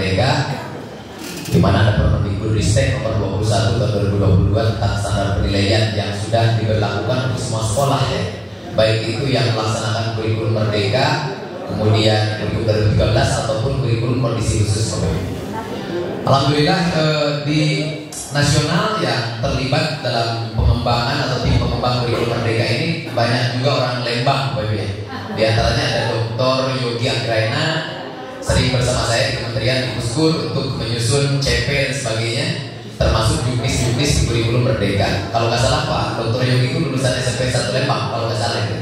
Merdeka, di mana ada Permendikbudristek nomor 21 tahun 2022 tentang standar penilaian yang sudah diberlakukan untuk semua sekolah ya, baik itu yang melaksanakan kurikulum Merdeka, kemudian kurikulum 2013 ataupun kurikulum kondisi khusus. Alhamdulillah di nasional yang terlibat dalam pengembangan atau tim pengembang kurikulum Merdeka ini banyak juga orang Lembang, Bapak ya. Di antaranya ada Dr. Yogi Anggraena, sering bersama saya di Kementerian Dikbudristek untuk menyusun CP dan sebagainya, termasuk juknis di kurikulum Merdeka. Kalau nggak salah Pak Dr. Yogi itu lulusan SMP 1 Lembang, kalau nggak salah itu.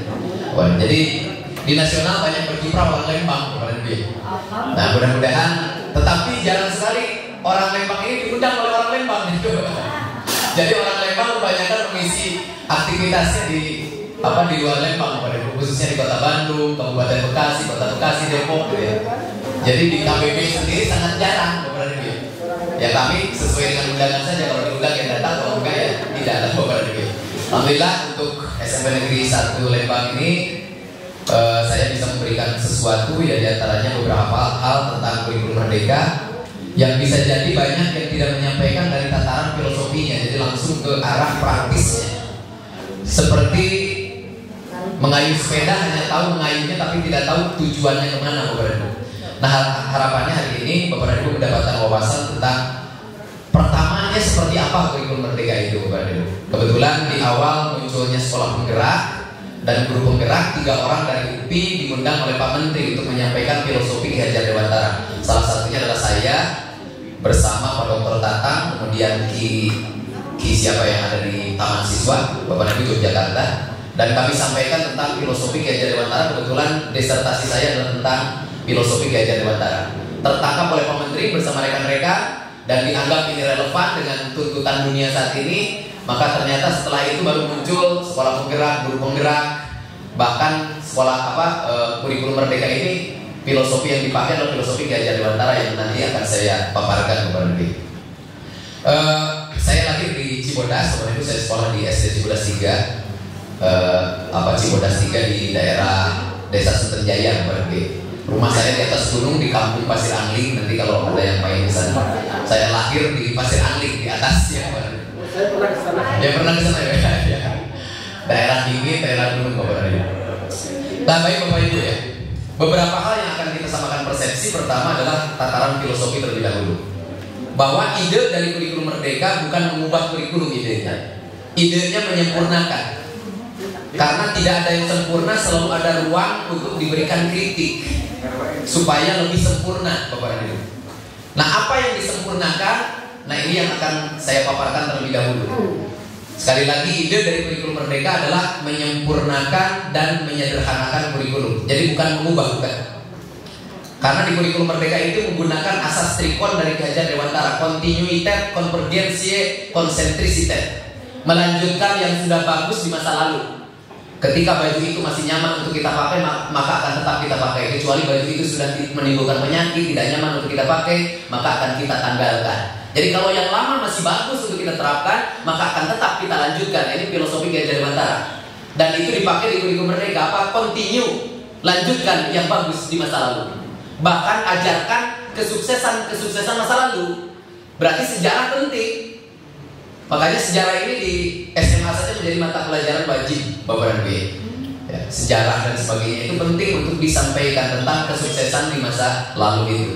Wah, jadi di nasional banyak berkiprah orang Lembang, Bapak Ibu. Nah, mudah-mudahan, tetapi jarang sekali orang Lembang ini diundang oleh orang Lembang gitu. Jadi orang Lembang kebanyakan mengisi aktivitasnya di luar Lembang, khususnya di Kota Bandung, Kabupaten Bekasi, Kota Bekasi, Depok gitu ya. Jadi di KBB sendiri sangat jarang, Bapak Ibu. Ya kami sesuai dengan undangan saja, kalau diundang ya datang, kalau enggak ya tidak ada, Bapak Ibu. Alhamdulillah untuk SMP Negeri 1 Lembang ini saya bisa memberikan sesuatu ya, diantaranya beberapa hal tentang kurikulum Merdeka yang bisa jadi banyak yang tidak menyampaikan dari tataran filosofinya, jadi langsung ke arah praktisnya. Seperti mengayuh sepeda, hanya tahu mengayuhnya tapi tidak tahu tujuannya kemana, Bapak Ibu. Nah, harapannya hari ini Bapak Ibu mendapatkan wawasan tentang pertamanya seperti apa kurikulum Merdeka itu, Bapak Ibu. Kebetulan di awal munculnya sekolah penggerak dan guru penggerak, 3 orang dari UPI diundang oleh Pak Menteri untuk menyampaikan filosofi Ki Hajar Dewantara. Salah satunya adalah saya bersama Pak Dr. Tatang, kemudian Ki siapa yang ada di Taman Siswa, Bapak Ibu Yogyakarta, dan kami sampaikan tentang filosofi Ki Hajar Dewantara. Kebetulan disertasi saya adalah tentang filosofi Ki Hajar Dewantara. Tertangkap oleh Pak Menteri bersama rekan-rekan dan dianggap ini relevan dengan tuntutan dunia saat ini. Maka ternyata setelah itu baru muncul sekolah penggerak, guru penggerak, bahkan sekolah kurikulum Merdeka ini filosofi yang dipakai adalah filosofi Ki Hajar Dewantara yang nanti akan saya paparkan kepada Anda. Saya lahir di Cibodas, kemudian itu saya sekolah di SD Cibodas 3, Cibodas 3 di daerah Desa Sunterjaya, kepada rumah saya di atas gunung di Kampung Pasir Angling. Nanti kalau ada yang main di sana, saya lahir di Pasir Angling di atasnya. Saya pernah ke sana. Ya pernah ke sana ya. Daerah dingin, daerah gunung, Bapak Ibu. Nah, baik Bapak Ibu ya. Beberapa hal yang akan kita samakan persepsi. Pertama adalah tataran filosofi terlebih dahulu. Bahwa ide dari kurikulum Merdeka bukan mengubah kurikulum idenya. Idenya menyempurnakan. Karena tidak ada yang sempurna, selalu ada ruang untuk diberikan kritik supaya lebih sempurna, Bapak Ibu. Nah, apa yang disempurnakan? Nah, ini yang akan saya paparkan terlebih dahulu. Sekali lagi, ide dari kurikulum Merdeka adalah menyempurnakan dan menyederhanakan kurikulum. Jadi bukan mengubah, bukan. Karena di kurikulum Merdeka itu menggunakan asas trikon dari Ki Hajar Dewantara, continuitet, convergentie, konsentrisitet. Melanjutkan yang sudah bagus di masa lalu. Ketika baju itu masih nyaman untuk kita pakai, maka akan tetap kita pakai. Kecuali baju itu sudah menimbulkan penyakit, tidak nyaman untuk kita pakai, maka akan kita tanggalkan. Jadi kalau yang lama masih bagus untuk kita terapkan, maka akan tetap kita lanjutkan. Ini filosofi Ki Hajar Dewantara. Dan itu dipakai di kurikulum Merdeka. Continue, lanjutkan yang bagus di masa lalu. Bahkan ajarkan kesuksesan masa lalu. Berarti sejarah penting. Makanya sejarah ini di SMA saja menjadi mata pelajaran wajib, Bapak Ibu. Ya, sejarah dan sebagainya itu penting untuk disampaikan tentang kesuksesan di masa lalu itu.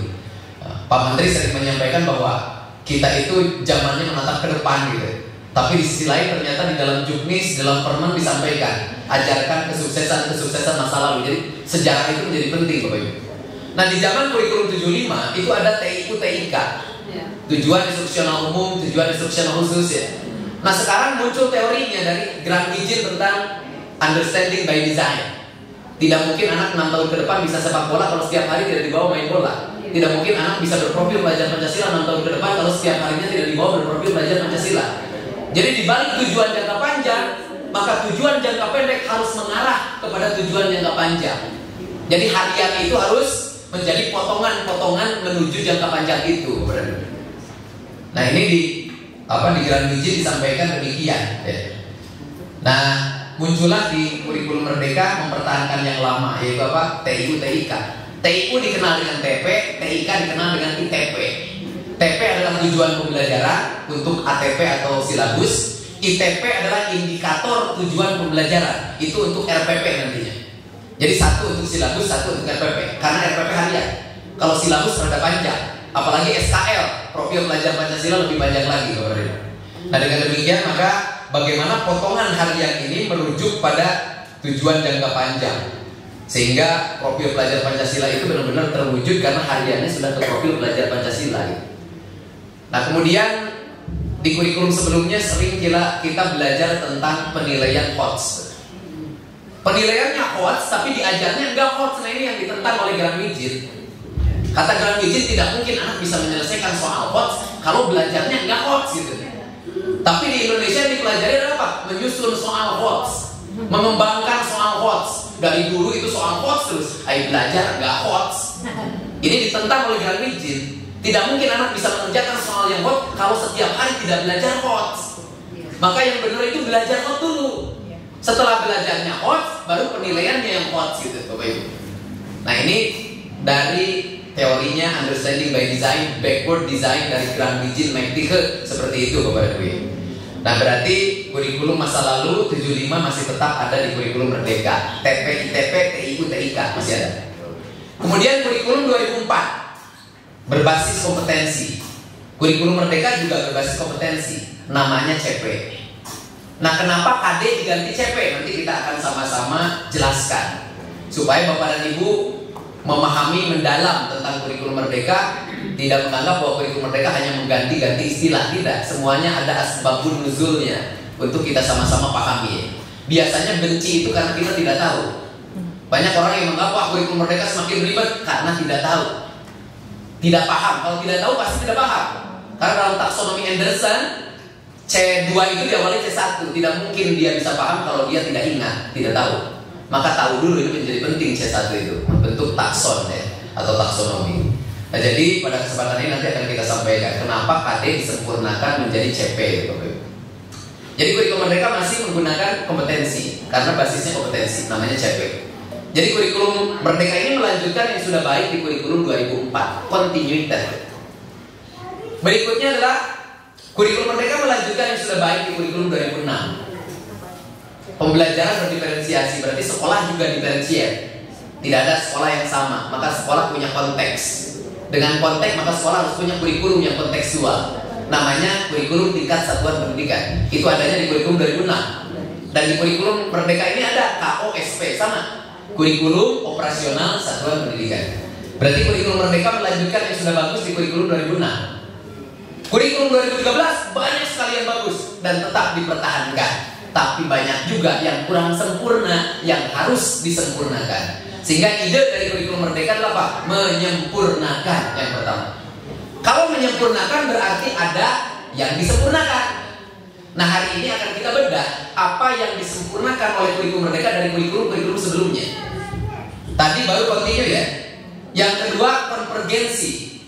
Pak Menteri sering menyampaikan bahwa kita itu zamannya menatap ke depan gitu. Tapi di sisi lain ternyata di dalam juknis, dalam permen disampaikan ajarkan kesuksesan masa lalu. Jadi sejarah itu menjadi penting, Bapak Ibu. Nah, di zaman kurikulum 75 itu ada TIU TIK. Tujuan instruksional umum, tujuan instruksional khusus ya. Nah, sekarang muncul teorinya dari Grand Hijin tentang understanding by design. Tidak mungkin anak 6 tahun ke depan bisa sepak bola kalau setiap hari tidak dibawa main bola. Tidak mungkin anak bisa berprofil belajar Pancasila 6 tahun ke depan kalau setiap harinya tidak dibawa berprofil belajar Pancasila. Jadi di balik tujuan jangka panjang, maka tujuan jangka pendek harus mengarah kepada tujuan jangka panjang. Jadi harian itu harus menjadi potongan-potongan menuju jangka panjang itu. Nah, ini di Grand Hijin disampaikan demikian. Nah, muncullah di kurikulum Merdeka mempertahankan yang lama, yaitu TIU TIK. TIU dikenal dengan TP, TIK dikenal dengan ITP. TP adalah tujuan pembelajaran untuk ATP atau silabus. ITP adalah indikator tujuan pembelajaran. Itu untuk RPP nantinya. Jadi satu untuk silabus, satu untuk RPP. Karena RPP harian. Kalau silabus rada panjang. Apalagi SKL, profil pelajar Pancasila lebih panjang lagi. Nah dengan demikian maka bagaimana potongan harian ini merujuk pada tujuan jangka panjang. Sehingga profil pelajar Pancasila itu benar-benar terwujud karena hariannya sudah ke profil pelajar Pancasila. Nah kemudian di kurikulum sebelumnya sering kita belajar tentang penilaian HOTS. Penilaiannya HOTS tapi diajarnya enggak HOTS. Nah ini yang ditentang oleh Grahamidjit. Kata Grahamidjit tidak mungkin anak bisa menyelesaikan soal HOTS kalau belajarnya enggak HOTS gitu. Tapi di Indonesia yang dipelajari adalah apa? Menyusun soal HOTS, mengembangkan soal HOTS. Dari dulu itu soal HOTS terus, ayo belajar enggak HOTS. Ini ditentang oleh Grahamidjit. Tidak mungkin anak bisa mengerjakan soal yang HOTS kalau setiap hari tidak belajar HOTS. Maka yang benar itu belajar HOTS dulu. Setelah belajarnya HOTS, baru penilaiannya yang HOTS gitu, Bapak Ibu. Nah ini dari teorinya Understanding by Design, Backward Design dari Grahamidjit, McTighe, seperti itu Bapak Ibu. Nah berarti kurikulum masa lalu 75 masih tetap ada di kurikulum Merdeka. TP, ITP, TIU, TIK masih ada. Kemudian kurikulum 2004 berbasis kompetensi. Kurikulum Merdeka juga berbasis kompetensi. Namanya CP. Nah kenapa KD diganti CP? Nanti kita akan sama-sama jelaskan supaya Bapak dan Ibu memahami mendalam tentang kurikulum Merdeka. Tidak menganggap bahwa kurikulum Merdeka hanya mengganti-ganti istilah. Tidak, semuanya ada asbabun nuzulnya untuk kita sama-sama pahami. Biasanya benci itu karena kita tidak tahu. Banyak orang yang menganggap wah kurikulum Merdeka semakin ribet karena tidak tahu, tidak paham. Kalau tidak tahu pasti tidak paham. Karena dalam taksonomi Anderson C2 itu diawali C1. Tidak mungkin dia bisa paham kalau dia tidak ingat, tidak tahu. Maka tahu dulu itu menjadi penting C1 itu, membentuk takson ya, atau taksonomi. Nah jadi pada kesempatan ini nanti akan kita sampaikan kenapa KD disempurnakan menjadi CP gitu. Jadi kurikulum Merdeka masih menggunakan kompetensi karena basisnya kompetensi, namanya CP. Jadi kurikulum Merdeka ini melanjutkan yang sudah baik di kurikulum 2004, continuity. Berikutnya adalah kurikulum Merdeka melanjutkan yang sudah baik di kurikulum 2006. Pembelajaran berdiferensiasi, berarti sekolah juga diferensiat. Tidak ada sekolah yang sama, maka sekolah punya konteks. Dengan konteks maka sekolah harus punya kurikulum yang kontekstual. Namanya kurikulum tingkat satuan pendidikan. Itu adanya di kurikulum 2006. Dan di kurikulum Merdeka ini ada KOSP sama. Kurikulum operasional satuan pendidikan. Berarti kurikulum Merdeka melanjutkan yang sudah bagus di kurikulum 2006. Kurikulum 2013 banyak sekali yang bagus dan tetap dipertahankan. Tapi banyak juga yang kurang sempurna yang harus disempurnakan. Sehingga ide dari kurikulum Merdeka adalah apa? Menyempurnakan yang pertama. Kalau menyempurnakan berarti ada yang disempurnakan. Nah hari ini akan kita bedah apa yang disempurnakan oleh kurikulum Merdeka dari kurikulum sebelumnya. Tadi baru continue ya. Yang kedua konvergensi.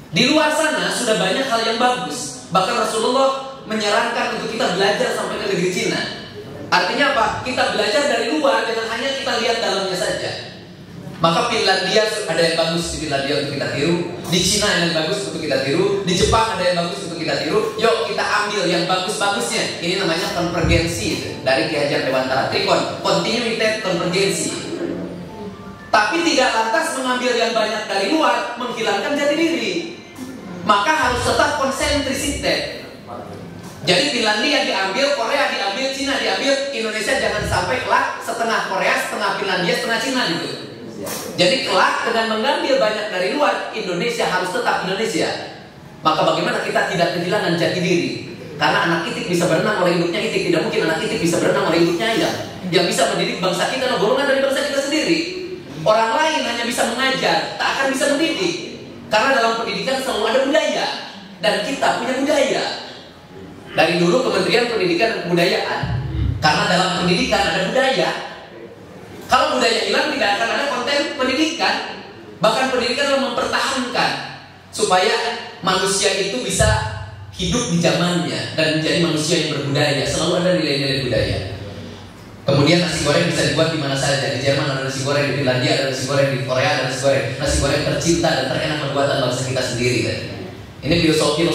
Di luar sana sudah banyak hal yang bagus. Bahkan Rasulullah menyarankan untuk kita belajar sampai ke negeri Cina. Artinya apa? Kita belajar dari luar, jangan hanya kita lihat dalamnya saja. Maka Finlandia ada yang bagus di Finlandia untuk kita tiru, di Cina ada yang bagus untuk kita tiru, di Jepang ada yang bagus untuk kita tiru. Yuk kita ambil yang bagus-bagusnya. Ini namanya konvergensi dari Ki Hajar Dewantara. Trikon, continuity konvergensi. Tapi tidak lantas mengambil yang banyak dari luar, menghilangkan jati diri. Maka harus tetap konsentrisitas. Jadi Finlandia diambil, Korea diambil, Cina diambil, Indonesia jangan sampai kelak setengah Korea, setengah Finlandia, setengah Cina gitu. Jadi kelak dengan mengambil banyak dari luar, Indonesia harus tetap Indonesia. Maka bagaimana kita tidak kehilangan jati diri? Karena anak itik bisa berenang oleh induknya itik, tidak mungkin anak itik bisa berenang oleh induknya ayam. Yang bisa mendidik bangsa kita adalah golongan dari bangsa kita sendiri. Orang lain hanya bisa mengajar, tak akan bisa mendidik. Karena dalam pendidikan selalu ada budaya, dan kita punya budaya. Dari dulu Kementerian Pendidikan dan Kebudayaan. Karena dalam pendidikan ada budaya. Kalau budaya hilang tidak akan ada konten pendidikan. Bahkan pendidikan adalah mempertahankan supaya manusia itu bisa hidup di zamannya dan menjadi manusia yang berbudaya. Selalu ada nilai-nilai budaya. Kemudian nasi goreng bisa dibuat di mana saja. Di Jerman ada nasi goreng, di Finlandia ada nasi goreng, di Korea ada nasi goreng. Nasi goreng tercinta dan terenak buatan bangsa kita sendiri kan. Ini filosofi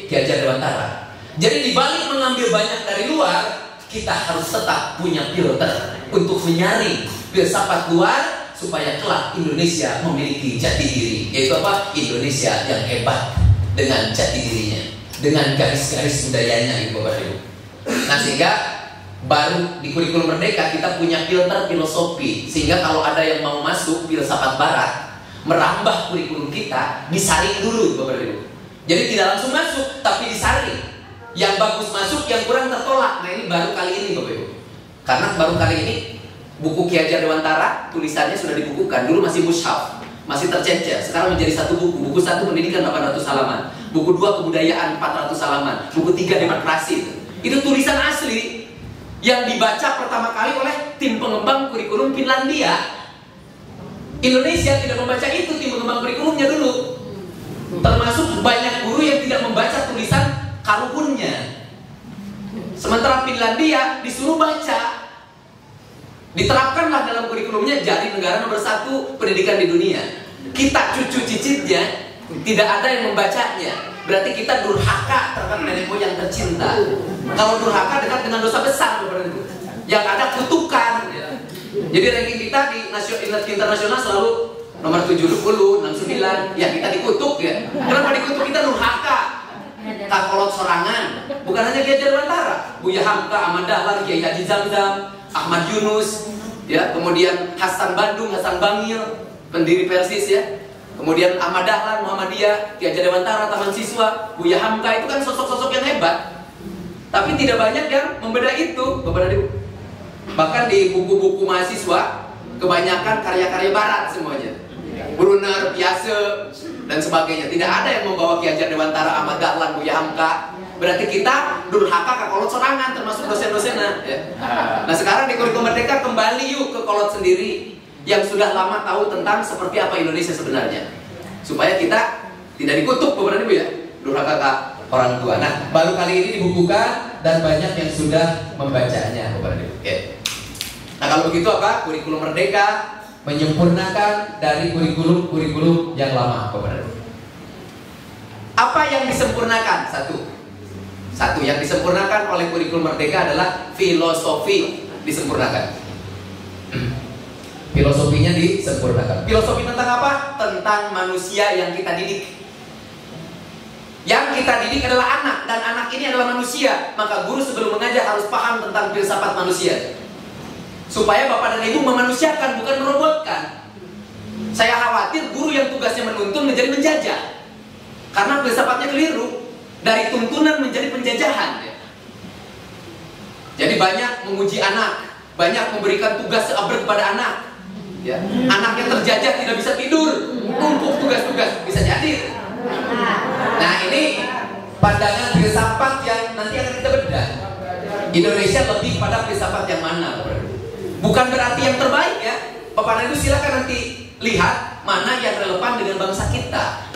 Ki Hajar Dewantara. Jadi dibalik mengambil banyak dari luar, kita harus tetap punya filter untuk menyaring filsafat luar supaya kelak Indonesia memiliki jati diri. Yaitu apa? Indonesia yang hebat dengan jati dirinya, dengan garis-garis budayanya gitu Bapak Ibu. Nah sehingga baru di kurikulum Merdeka kita punya filter filosofi, sehingga kalau ada yang mau masuk filsafat barat merambah kurikulum kita, disaring dulu Bapak Ibu. Jadi tidak langsung masuk, tapi disaring. Yang bagus masuk, yang kurang tertolak. Nah ini baru kali ini Bapak Ibu. Karena baru kali ini buku Ki Hajar Dewantara tulisannya sudah dibukukan. Dulu masih mushaf, masih tercecer. Sekarang menjadi satu buku. Buku 1 pendidikan 800 halaman, buku 2 kebudayaan 400 halaman, buku 3 demokrasi. Itu tulisan asli yang dibaca pertama kali oleh tim pengembang kurikulum Finlandia. Indonesia tidak membaca itu, tim pengembang kurikulumnya dulu. Termasuk banyak guru yang tidak membaca tulisan karukunnya. Sementara Finlandia disuruh baca. Diterapkanlah dalam kurikulumnya, jadi negara nomor 1 pendidikan di dunia. Kita cucu cicitnya tidak ada yang membacanya. Berarti kita durhaka terhadap nenek moyang tercinta. Kalau durhaka dekat dengan dosa besar, yang ada kutukan. Jadi ranking kita di internasional selalu nomor 70, 69. Ya kita dikutuk ya. Kenapa dikutuk? Kita durhaka. Kakolot sorangan. Bukan hanya Ki Hajar Dewantara, Buya Hamka, Ahmad Dahlan, Kiai Haji Zamzam, Ahmad Yunus, ya, kemudian Hasan Bandung, Hasan Bangil, pendiri Persis ya. Kemudian Ahmad Dahlan, Muhammadiyah, Ki Hajar Dewantara, Taman Siswa, Buya Hamka, itu kan sosok-sosok yang hebat. Tapi tidak banyak yang membeda itu, Bapak Ibu. Bahkan di buku-buku mahasiswa kebanyakan karya-karya barat semuanya. Brunner, Piaget, dan sebagainya. Tidak ada yang membawa Ki Hajar Dewantara, Ahmad Dahlan, Buya Hamka. Berarti kita durhaka ke kolot sorangan, termasuk dosen-dosennya ya. Nah sekarang di kurikulum Merdeka kembali yuk ke kolot sendiri, yang sudah lama tahu tentang seperti apa Indonesia sebenarnya, supaya kita tidak dikutuk Bapak Ibu ya, durhaka ke orang tua. Nah baru kali ini dibukukan dan banyak yang sudah membacanya Bapak Ibu ya. Nah kalau begitu apa? Kurikulum Merdeka menyempurnakan dari kurikulum yang lama Bapak Ibu. Apa yang disempurnakan? Satu yang disempurnakan oleh kurikulum Merdeka adalah filosofi disempurnakan. Filosofinya disempurnakan. Filosofi tentang apa? Tentang manusia yang kita didik. Yang kita didik adalah anak, dan anak ini adalah manusia. Maka guru sebelum mengajar harus paham tentang filsafat manusia, supaya Bapak dan Ibu memanusiakan, bukan merobotkan. Saya khawatir guru yang tugasnya menuntun menjadi menjajah, karena filsafatnya keliru. Dari tuntunan menjadi penjajahan ya. Jadi banyak menguji anak, banyak memberikan tugas seabrek pada anak ya. Anaknya terjajah, tidak bisa tidur, numpuk tugas-tugas, bisa jadi. Nah ini pandangan filsafat yang nanti akan kita bedah. Indonesia lebih pada filsafat yang mana? Bukan berarti yang terbaik ya. Bapak Ibu silakan nanti lihat mana yang relevan dengan bangsa kita.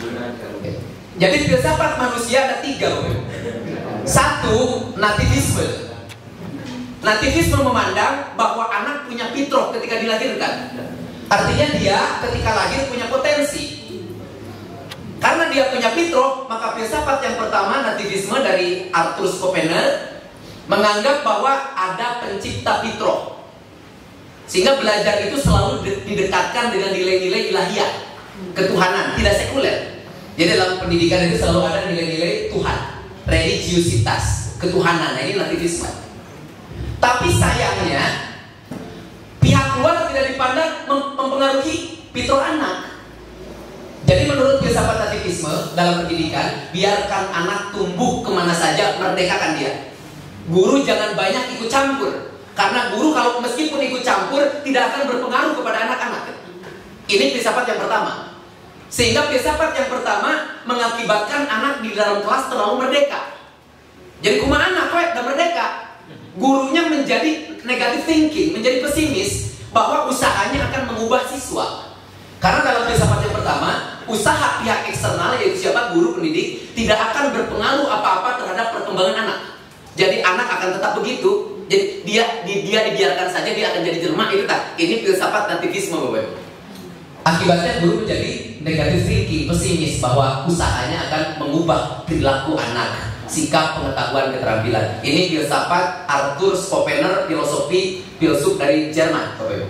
Jadi filsafat manusia ada 3 Bapak. 1, nativisme. Nativisme memandang bahwa anak punya fitrah ketika dilahirkan. Artinya dia ketika lahir punya potensi. Karena dia punya fitrah, maka filsafat yang pertama, nativisme dari Arthur Schopenhauer, menganggap bahwa ada pencipta fitrah. Sehingga belajar itu selalu didekatkan dengan nilai-nilai ilahiyah, ketuhanan, tidak sekuler. Jadi dalam pendidikan itu selalu ada nilai-nilai Tuhan, religiusitas, ketuhanan. Nah ini nativisme. Tapi sayangnya pihak luar tidak dipandang mempengaruhi fitrah anak. Jadi menurut filsafat nativisme dalam pendidikan, biarkan anak tumbuh kemana saja, merdekakan dia. Guru jangan banyak ikut campur, karena guru kalau meskipun ikut campur tidak akan berpengaruh kepada anak-anak. Ini filsafat yang pertama. Sehingga filsafat yang pertama mengakibatkan anak di dalam kelas terlalu merdeka. Jadi kumaha anak dan merdeka. Gurunya menjadi negative thinking, menjadi pesimis bahwa usahanya akan mengubah siswa. Karena dalam filsafat yang pertama, usaha pihak eksternal yaitu siapa? Guru pendidik tidak akan berpengaruh apa-apa terhadap perkembangan anak. Jadi anak akan tetap begitu. Jadi dia dibiarkan saja dia akan jadi jelma, itu tak. Ini filsafat nativisme, Bapak. Akibatnya guru menjadi negatif thinking, pesimis bahwa usahanya akan mengubah perilaku anak, sikap, pengetahuan, keterampilan. Ini filsafat Arthur Schopenhauer, filsuf dari Jerman, Bapak Ibu.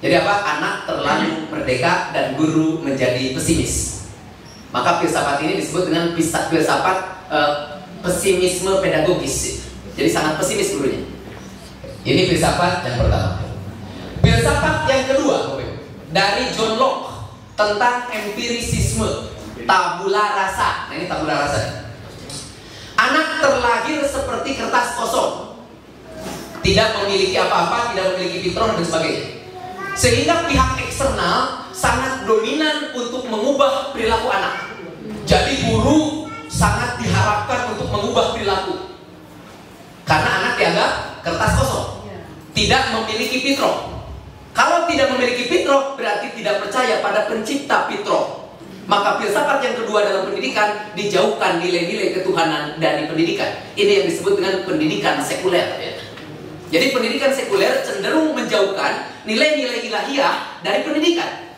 Jadi apa? Anak terlalu merdeka dan guru menjadi pesimis. Maka filsafat ini disebut dengan filsafat pesimisme pedagogis. Jadi sangat pesimis gurunya. Ini filsafat yang pertama. Filsafat yang kedua, Bapak Ibu, dari John Locke tentang empirisisme, tabula rasa. Nah, ini tabula rasa. Anak terlahir seperti kertas kosong, tidak memiliki apa-apa, tidak memiliki fitrah dan sebagainya. Sehingga pihak eksternal sangat dominan untuk mengubah perilaku anak. Jadi guru sangat diharapkan untuk mengubah perilaku. Karena anak dianggap kertas kosong, tidak memiliki fitrah. Kalau tidak memiliki fitrah berarti tidak percaya pada pencipta fitrah. Maka filsafat yang kedua dalam pendidikan, dijauhkan nilai-nilai ketuhanan dari pendidikan. Ini yang disebut dengan pendidikan sekuler, ya. Jadi pendidikan sekuler cenderung menjauhkan nilai-nilai ilahiyah dari pendidikan.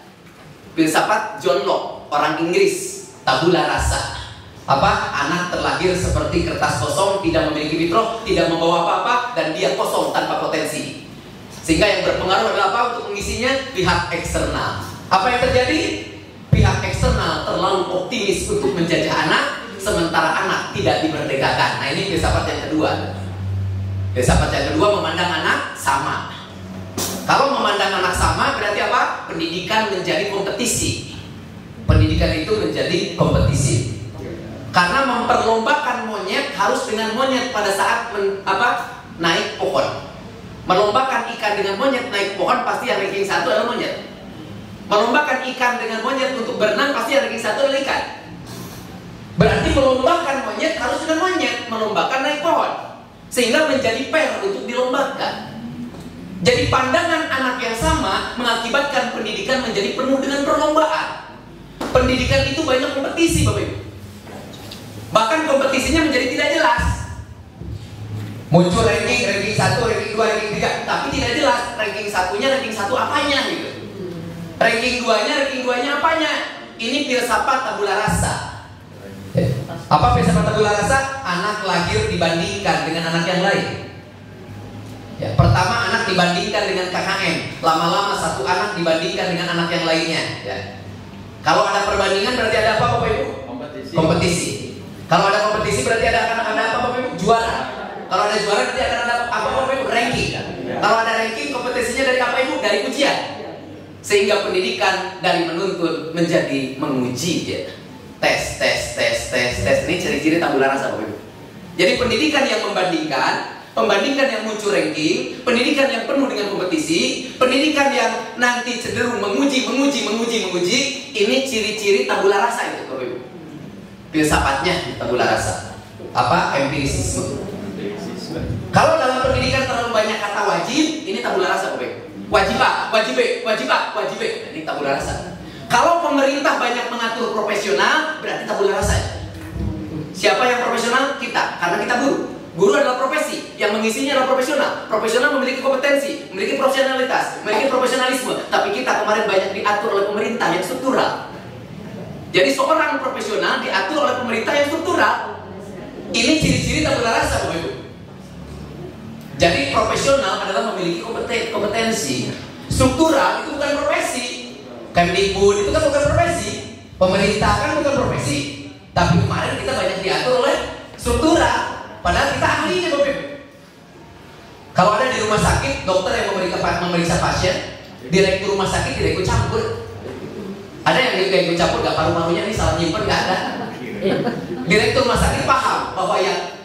Filsafat John Locke, orang Inggris, tabula rasa. Apa? Anak terlahir seperti kertas kosong, tidak memiliki fitrah, tidak membawa apa-apa, dan dia kosong tanpa potensi. Sehingga yang berpengaruh adalah apa untuk mengisinya? Pihak eksternal. Apa yang terjadi? Pihak eksternal terlalu optimis untuk menjajah anak, sementara anak tidak dimerdekakan. Nah, ini filsafat yang kedua. Filsafat yang kedua memandang anak sama. Kalau memandang anak sama berarti apa? Pendidikan menjadi kompetisi. Pendidikan itu menjadi kompetisi. Karena memperlombakan monyet harus dengan monyet pada saat naik pohon. Melombakan ikan dengan monyet naik pohon, pasti yang ranking 1 adalah monyet. Melombakan ikan dengan monyet untuk berenang, pasti yang ranking 1 adalah ikan. Berarti melombakan monyet harus dengan monyet, melombakan naik pohon. Sehingga menjadi fair untuk dilombakan. Jadi pandangan anak yang sama mengakibatkan pendidikan menjadi penuh dengan perlombaan. Pendidikan itu banyak kompetisi, Bapak Ibu. Bahkan kompetisinya menjadi tidak jelas. Muncul ranking 1, ranking 2, ranking 3, tapi tidak jelas ranking 1-nya, ranking 1 apanya gitu. Ranking 2-nya apanya? Ini filsafat tabula rasa. Apa filsafat tabula rasa? Anak lahir dibandingkan dengan anak yang lain. Ya, pertama anak dibandingkan dengan KKM. Lama-lama satu anak dibandingkan dengan anak yang lainnya, ya. Kalau ada perbandingan berarti ada apa, Bapak Ibu? Kompetisi. Kalau ada kompetisi berarti ada apa, Bapak Ibu? Juara. Kalau ada juara berarti akan ada apa, Bapak Ibu? Ranking. Kalau ada ranking, kompetisinya dari apa, Ibu? Dari ujian. Sehingga pendidikan dari menuntut menjadi menguji, ya. Tes. Ini ciri-ciri tabula rasa, Bapak Ibu. Jadi pendidikan yang membandingkan yang muncul ranking, pendidikan yang penuh dengan kompetisi, pendidikan yang nanti cenderung menguji, ini ciri-ciri tabula rasa itu, Bapak Ibu. Filsafatnya tabula rasa. Apa? Empirisisme. Kalau dalam pendidikan terlalu banyak kata wajib, ini tabula rasa, Bapak Ibu. Wajib A, wajib B. Ini tabula rasa. Kalau pemerintah banyak mengatur profesional, berarti tabula rasa. Siapa yang profesional? Kita, karena kita guru. Guru adalah profesi, yang mengisinya adalah profesional. Profesional memiliki kompetensi, memiliki profesionalitas, memiliki profesionalisme. Tapi kita kemarin banyak diatur oleh pemerintah yang struktural. Jadi seorang profesional diatur oleh pemerintah yang struktural. Ini ciri-ciri tabula rasa, Bapak Ibu. Jadi profesional adalah memiliki kompetensi. Struktural itu bukan profesi. Kemdikbud itu kan bukan profesi. Pemerintah kan bukan profesi. Tapi kemarin kita banyak diatur oleh struktural. Padahal kita ahlinya, Bapak Ibu. Kalau ada di rumah sakit, dokter yang memeriksa pasien, direktur rumah sakit tidak ikut campur. Ada yang ikut campur, gak paru-parunya nih salah nyimpen, gak ada. Direktur rumah sakit paham bahwa yang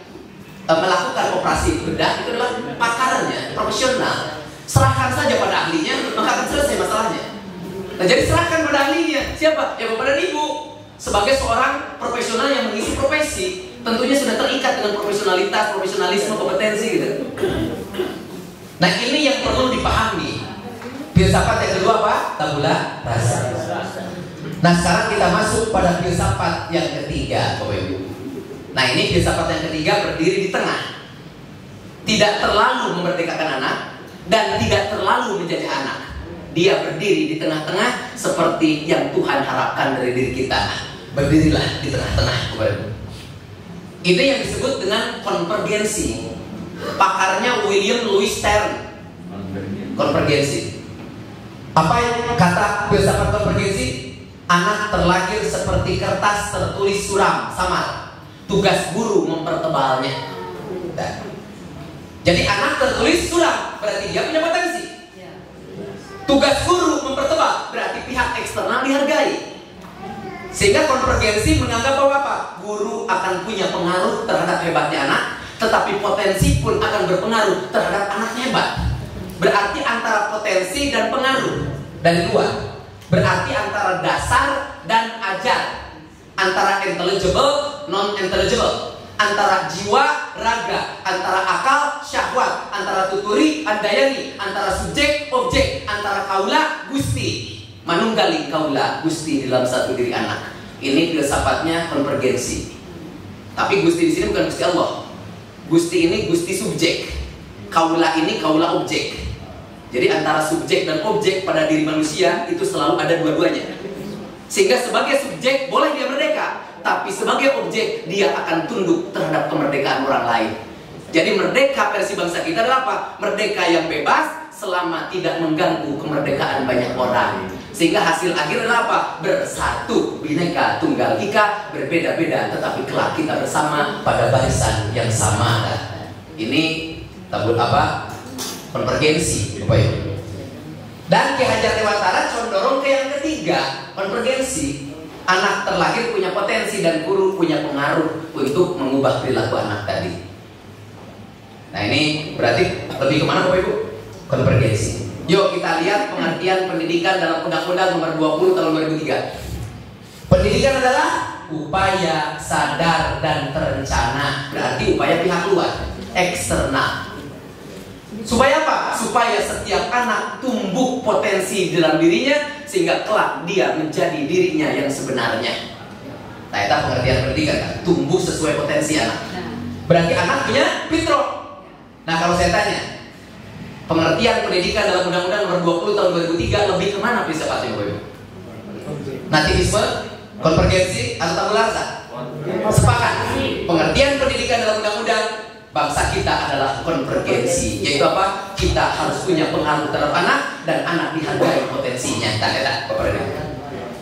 melakukan operasi bedah itu adalah pakarnya, profesional. Serahkan saja pada ahlinya, maka akan selesai masalahnya. Nah, jadi serahkan pada ahlinya. Siapa? Ya Bapak dan Ibu. Sebagai seorang profesional yang mengisi profesi, tentunya sudah terikat dengan profesionalitas, profesionalisme, kompetensi gitu. Nah, ini yang perlu dipahami. Filsafat yang kedua apa? Tabula rasa. Nah, sekarang kita masuk pada filsafat yang ketiga, Bapak Ibu. Nah, ini filsafat yang ketiga berdiri di tengah. tidak terlalu memerdekakan anak, dan tidak terlalu menjajah anak. Dia berdiri di tengah-tengah seperti yang Tuhan harapkan dari diri kita. Berdirilah di tengah-tengah, Bapak-Ibu. Ini yang disebut dengan konvergensi. Pakarnya William Louis Stern. Konvergensi. Apa yang kata filsafat konvergensi? Anak terlahir seperti kertas tertulis suram, samar. Tugas guru mempertebalnya. Jadi anak tertulis suram, berarti dia punya potensi. Tugas guru mempertebal, berarti pihak eksternal dihargai. Sehingga konvergensi menganggap bahwa apa? Guru akan punya pengaruh terhadap hebatnya anak, tetapi potensi pun akan berpengaruh terhadap anak hebat. Berarti antara potensi dan pengaruh dari luar. Berarti antara dasar dan ajar, antara intelligible, non-intelligible, antara jiwa, raga, antara akal, syahwat, antara tuturi, andayani, antara subjek, objek, antara kaula, gusti. Manunggaling kaula gusti dalam satu diri anak. Ini filsafatnya konvergensi. Tapi gusti di sini bukan gusti Allah. Gusti ini gusti subjek. Kaula ini kaula objek. Jadi antara subjek dan objek pada diri manusia itu selalu ada dua-duanya. Sehingga sebagai subjek boleh dia merdeka, tapi sebagai objek dia akan tunduk terhadap kemerdekaan orang lain. Jadi merdeka versi bangsa kita adalah apa? Merdeka yang bebas selama tidak mengganggu kemerdekaan banyak orang. Sehingga hasil akhir adalah apa? Bersatu, Bhinneka Tunggal Ika, berbeda-beda tetapi kelak kita bersama pada barisan yang sama. Ini tabut apa? Konvergensi, Bapak Ibu. Dan Ki Hajar Dewantara condorong ke yang ketiga, konvergensi. Anak terlahir punya potensi dan guru punya pengaruh untuk mengubah perilaku anak tadi. Nah ini berarti lebih kemana Bapak Ibu? Konvergensi. Yuk kita lihat pengertian pendidikan dalam Undang-Undang Nomor 20 Tahun 2003. Pendidikan adalah upaya sadar dan terencana. Berarti upaya pihak luar, eksternal. Supaya apa? Supaya setiap anak tumbuh potensi dalam dirinya sehingga kelak dia menjadi dirinya yang sebenarnya. Nah itu pengertian pendidikan kan? Tumbuh sesuai potensi anak. Berarti anak punya fitrah. Nah kalau saya tanya, pengertian pendidikan dalam Undang-Undang Nomor 20 Tahun 2003 lebih kemana filsafatnya Bapak Ibu? Nativisme, konvergensi, atau tabula rasa? Sepakat. Pengertian pendidikan dalam Undang-Undang bangsa kita adalah konvergensi, yaitu apa? Kita harus punya pengaruh terhadap anak dan anak dihargai potensinya.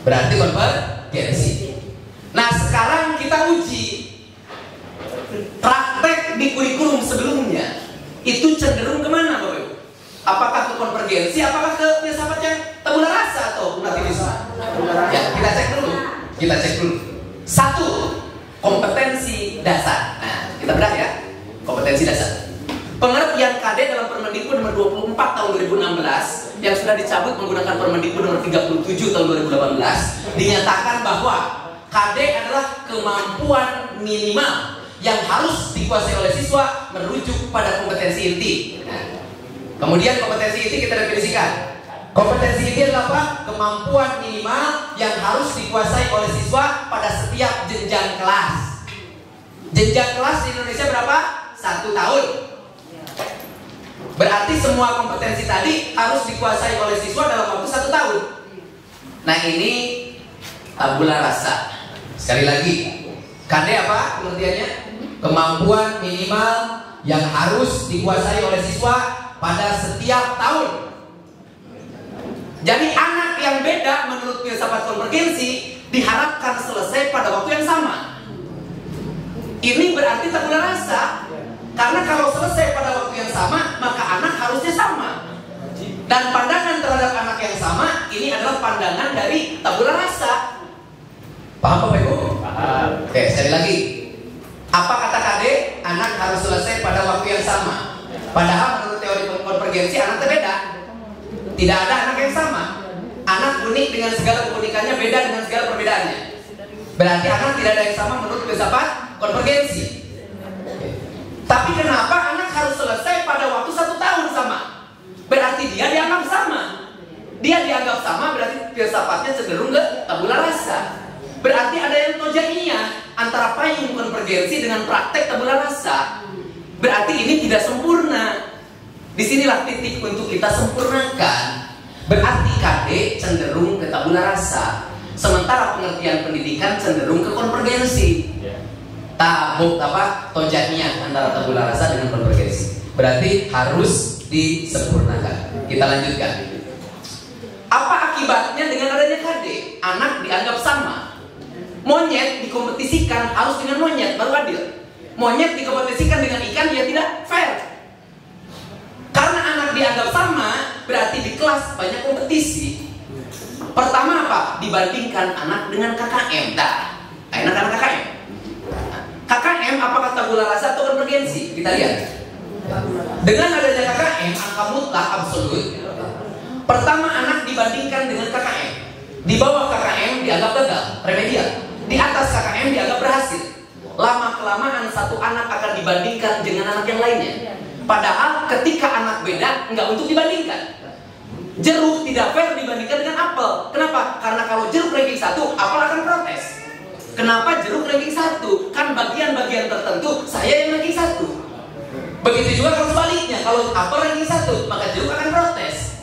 Berarti konvergensi. Nah sekarang kita uji praktek di kurikulum sebelumnya itu cenderung kemana Bapak Ibu? Apakah ke konvergensi, apakah ke filsafat yang tabula rasa atau nativisme? Ya, kita cek dulu. Satu, kompetensi dasar. Nah, kita bedah ya. Kompetensi dasar. Pengertian KD dalam Permendikbud Nomor 24 Tahun 2016 yang sudah dicabut menggunakan Permendikbud Nomor 37 Tahun 2018 dinyatakan bahwa KD adalah kemampuan minimal yang harus dikuasai oleh siswa merujuk pada kompetensi inti. Kemudian kompetensi inti kita definisikan. Kompetensi inti adalah apa? Kemampuan minimal yang harus dikuasai oleh siswa pada setiap jenjang kelas. Jenjang kelas di Indonesia berapa? 1 tahun. Berarti semua kompetensi tadi harus dikuasai oleh siswa dalam waktu 1 tahun. Nah ini tabula rasa. Sekali lagi, KD apa pengertiannya? Kemampuan minimal yang harus dikuasai oleh siswa pada setiap tahun. Jadi anak yang beda menurut filsafat konvergensi diharapkan selesai pada waktu yang sama. Ini berarti tabula rasa. Karena kalau selesai pada waktu yang sama, maka anak harusnya sama. Dan pandangan terhadap anak yang sama ini adalah pandangan dari tabula rasa. Paham Bapak Ibu? Paham. Oke, sekali lagi. Apa kata KD? Anak harus selesai pada waktu yang sama. Padahal menurut teori konvergensi anak berbeda. Tidak ada anak yang sama. Anak unik dengan segala keunikannya, beda dengan segala perbedaannya. Berarti anak tidak ada yang sama menurut filsafat konvergensi. Tapi kenapa anak harus selesai pada waktu 1 tahun sama? Berarti dia dianggap sama. Dia dianggap sama berarti filsafatnya cenderung ke tabula rasa. Berarti ada yang tojaiyah antara payung konvergensi dengan praktek tabula rasa. berarti ini tidak sempurna. Disinilah titik untuk kita sempurnakan. Berarti KD cenderung ke tabula rasa, sementara pengertian pendidikan cenderung ke konvergensi. Tojanian antara tabula rasa dengan konvergensi. Berarti harus disempurnakan. Kita lanjutkan. Apa akibatnya dengan adanya KD? Anak dianggap sama. Monyet dikompetisikan harus dengan monyet baru adil. Monyet dikompetisikan dengan ikan, ya tidak fair. Karena anak dianggap sama, berarti di kelas banyak kompetisi. Pertama apa? Dibandingkan anak dengan KKM. Anak-anak KKM. KKM apakah tabula rasa atau konvergensi? Kita lihat. Dengan adanya KKM, angka mutlak absolut. Pertama anak dibandingkan dengan KKM. Di bawah KKM dianggap gagal, remedial. Di atas KKM dianggap berhasil. Lama-kelamaan satu anak akan dibandingkan dengan anak yang lainnya. Padahal ketika anak beda, nggak untuk dibandingkan. Jeruk tidak fair dibandingkan dengan apel. Kenapa? Karena kalau jeruk ranking 1, apel akan protes. Kenapa jeruk ranking 1? Kan bagian-bagian tertentu saya yang ranking 1. Begitu juga kalau sebaliknya, kalau apel ranking 1, maka jeruk akan protes.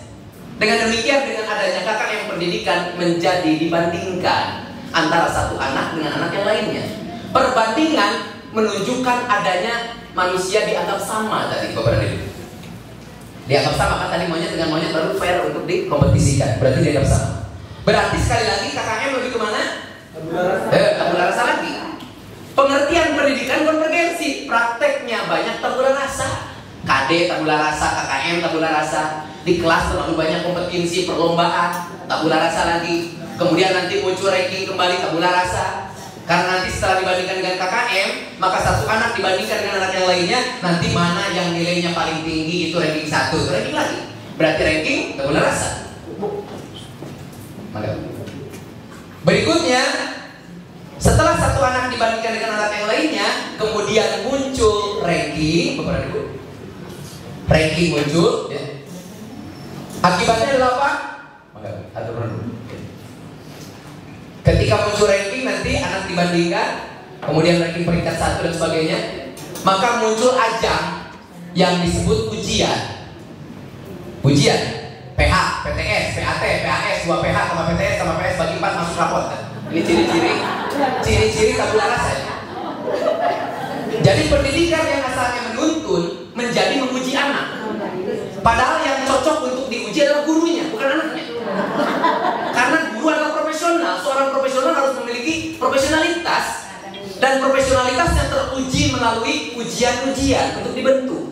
Dengan demikian, dengan adanya KKM pendidikan menjadi dibandingkan antara satu anak dengan anak yang lainnya. Perbandingan menunjukkan adanya manusia dianggap sama tadi, Bapak dan Ibu. Dianggap sama kan tadi monyet dengan monyet baru fair untuk dikompetisikan. Berarti dianggap sama. Berarti sekali lagi KKM lebih kemana? Tabula rasa lagi. Pengertian pendidikan konvergensi, prakteknya banyak tabula rasa. KD tabula rasa, KKM tabula rasa. Di kelas terlalu banyak kompetisi, perlombaan, tabula rasa lagi. Kemudian nanti muncul ranking kembali tabula rasa. Karena nanti setelah dibandingkan dengan KKM, maka satu anak dibandingkan dengan anak yang lainnya, nanti mana yang nilainya paling tinggi itu ranking 1, itu ranking lagi. Berarti ranking tabula rasa. Berikutnya, setelah satu anak dibandingkan dengan anak yang lainnya, kemudian muncul ranking, Bapak Ibu. Ranking muncul, ya. Akibatnya adalah apa? Ketika muncul ranking, nanti anak dibandingkan, kemudian ranking peringkat 1 dan sebagainya, maka muncul ajang yang disebut ujian. Ujian PH, PTS, PAT, PAS, 2 PH sama PTS sama PS bagi 4 masuk rapot. Ini ciri-ciri tabula rasa. Jadi pendidikan yang asalnya menuntun menjadi menguji anak. Padahal yang cocok untuk diuji adalah gurunya, bukan anaknya. Karena guru adalah profesional. Seorang profesional harus memiliki profesionalitas, dan profesionalitas yang teruji melalui ujian-ujian untuk dibentuk.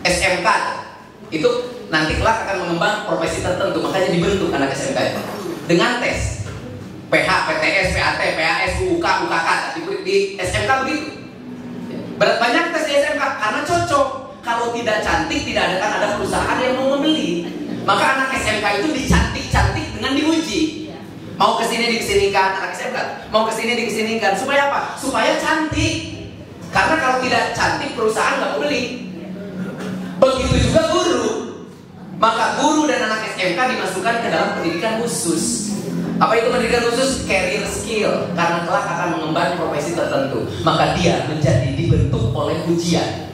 SMK itu nanti kelak akan mengembang profesi tertentu, makanya dibentuk anak SMK itu dengan tes PH, PTS, PAT, PAS, UK, UKK. Di SMK begitu. Banyak tes di SMK karena cocok. Kalau tidak cantik, tidak akan ada perusahaan yang mau membeli. Maka anak SMK itu dicantik-cantik dengan diuji. Mau kesini dikesinikan anak SMK, mau kesini dikesinikan. Supaya apa? Supaya cantik. Karena kalau tidak cantik, perusahaan nggak mau beli. Begitu juga guru. Maka guru dan anak SMK dimasukkan ke dalam pendidikan khusus. Apa itu pendidikan khusus? Career skill. Karena kelak akan mengemban profesi tertentu, maka dia menjadi dibentuk oleh ujian.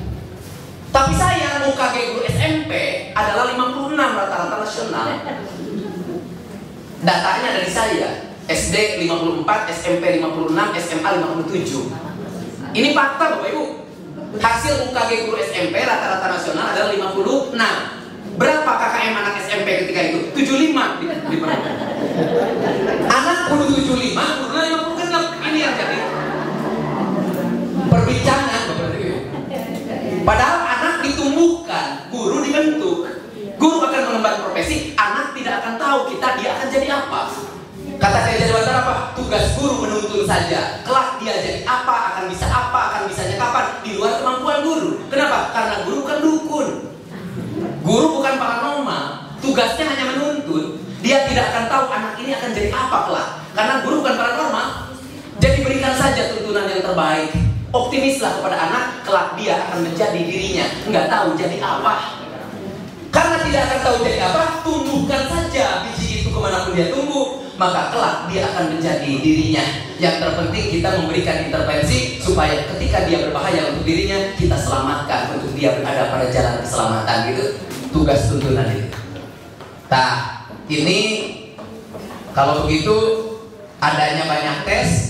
Tapi sayang, UKG guru SMP adalah 56 rata-rata nasional. Datanya dari saya, SD 54, SMP 56, SMA 57. Ini fakta Bapak Ibu. Hasil UKG guru SMP rata-rata nasional adalah 56. Berapa KKM anak SMP ketika itu? 75. Anak guru 75, gurunya 56. Ini yang jadi perbincangan Bapak Ibu. Padahal anak ditumbuhkan, guru dibentuk. Guru akan mengemban profesi, anak tidak akan tahu dia akan jadi apa. Kata saya jadi apa? Tugas guru menuntun saja. Kelak dia jadi apa, akan bisanya kapan, di luar kemampuan guru. Kenapa? Karena guru kan dukun. Guru bukan paranormal. Tugasnya hanya menuntun. Dia tidak akan tahu anak ini akan jadi apa kelak. Karena guru bukan paranormal. Jadi berikan saja tuntunan yang terbaik. Optimislah kepada anak, kelak dia akan menjadi dirinya. Nggak tahu jadi apa. Karena tidak akan tahu jadi apa, tumbuhkan saja biji itu kemanapun dia tumbuh. maka kelak dia akan menjadi dirinya. Yang terpenting kita memberikan intervensi supaya ketika dia berbahaya untuk dirinya, kita selamatkan untuk dia berada pada jalan keselamatan gitu. Tugas tuntunan itu. Nah, ini kalau begitu adanya banyak tes,